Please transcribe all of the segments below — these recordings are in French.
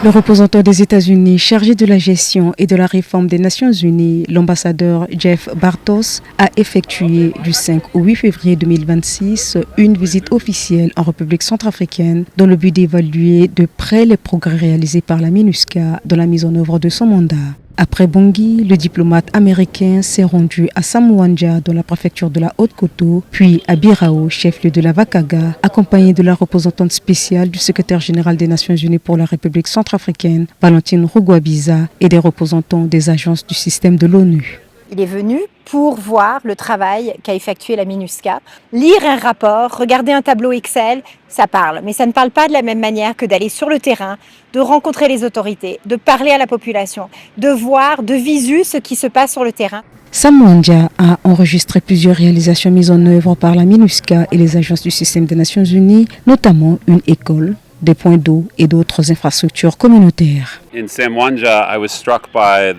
Le représentant des États-Unis chargé de la gestion et de la réforme des Nations Unies, l'ambassadeur Jeff Bartos, a effectué du 5 au 8 février 2026 une visite officielle en République centrafricaine dans le but d'évaluer de près les progrès réalisés par la MINUSCA dans la mise en œuvre de son mandat. Après Bangui, le diplomate américain s'est rendu à Samouandja dans la préfecture de la Haute-Koto, puis à Birao, chef-lieu de la Vakaga, accompagné de la représentante spéciale du secrétaire général des Nations Unies pour la République centrafricaine, Valentine Rugwabiza, et des représentants des agences du système de l'ONU. Il est venu pour voir le travail qu'a effectué la MINUSCA, lire un rapport, regarder un tableau Excel, ça parle. Mais ça ne parle pas de la même manière que d'aller sur le terrain, de rencontrer les autorités, de parler à la population, de voir de visu ce qui se passe sur le terrain. Samouandja a enregistré plusieurs réalisations mises en œuvre par la MINUSCA et les agences du système des Nations Unies, notamment une école, des points d'eau et d'autres infrastructures communautaires. In Samouandja, I was struck by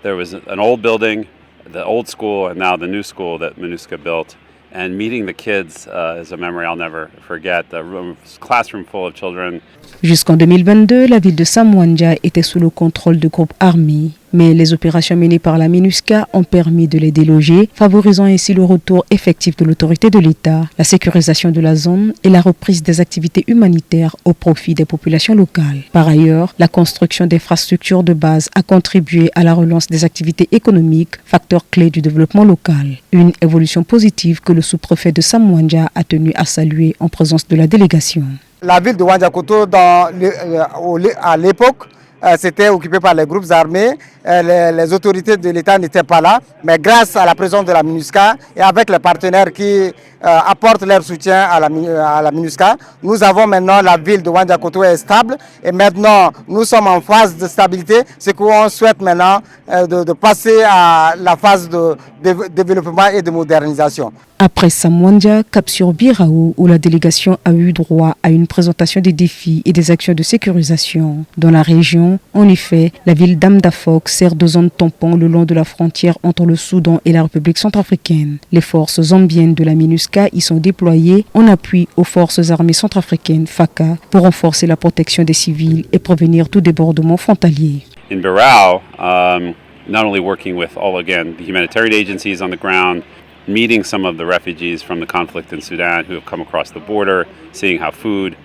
there was an old building, the old school, and now the new school that MINUSCA built. And meeting the kids is a memory I'll never forget. The classroom full of children. Jusqu'en 2022, la ville de Samouandja était sous le contrôle de groupes armés. Mais les opérations menées par la MINUSCA ont permis de les déloger, favorisant ainsi le retour effectif de l'autorité de l'État, la sécurisation de la zone et la reprise des activités humanitaires au profit des populations locales. Par ailleurs, la construction d'infrastructures de base a contribué à la relance des activités économiques, facteur clé du développement local. Une évolution positive que le sous-préfet de Samouandja a tenu à saluer en présence de la délégation. La ville de Wandjakoto, à l'époque, c'était occupé par les groupes armés. Les autorités de l'État n'étaient pas là, mais grâce à la présence de la MINUSCA et avec les partenaires qui apportent leur soutien à la MINUSCA, nous avons maintenant la ville de Wandjakoto est stable et maintenant nous sommes en phase de stabilité, ce qu'on souhaite maintenant de passer à la phase de développement et de modernisation. Après Samouandja, cap sur Birao, où la délégation a eu droit à une présentation des défis et des actions de sécurisation. Dans la région, en effet, la ville d'Amdafok sert de zone tampon le long de la frontière entre le Soudan et la République centrafricaine. Les forces zambiennes de la MINUSCA y sont déployées en appui aux forces armées centrafricaines, FACA, pour renforcer la protection des civils et prévenir tout débordement frontalier. In Birao, not only working with the humanitarian agencies on the ground, meeting some of the refugees from the conflict in Sudan who have come across the border, seeing how food,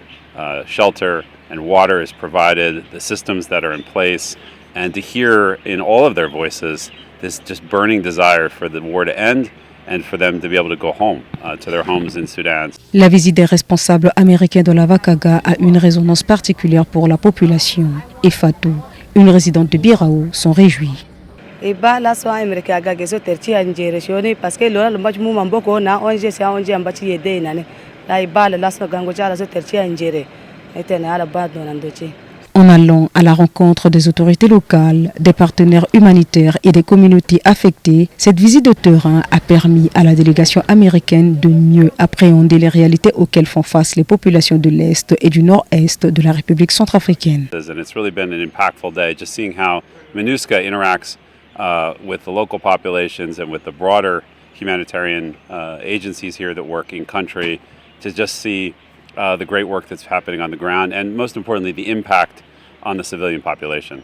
shelter, and water is provided, the systems that are in place, and to hear in all of their voices this just burning desire for the war to end and for them to be able to go home to their homes in Sudan. La visite des responsables américains de la Vakaga a une résonance particulière pour la population. Et Fatou, une résidente de Birao, s'en réjouit. Iba la so America ga geso terci anjere shoni parce que lora lumba mu mamboko na onje sia onje ambachi yede nane la iba la so gango jara so terci anjere etene ala ba donandochi. En allant à la rencontre des autorités locales, des partenaires humanitaires et des communautés affectées, cette visite de terrain a permis à la délégation américaine de mieux appréhender les réalités auxquelles font face les populations de l'Est et du Nord-Est de la République centrafricaine. And it's really been an impactful day, just seeing how MINUSCA interacts with the local populations and with the broader humanitarian agencies here that work in country, to just see the great work that's happening on the ground and most importantly the impact on the civilian population.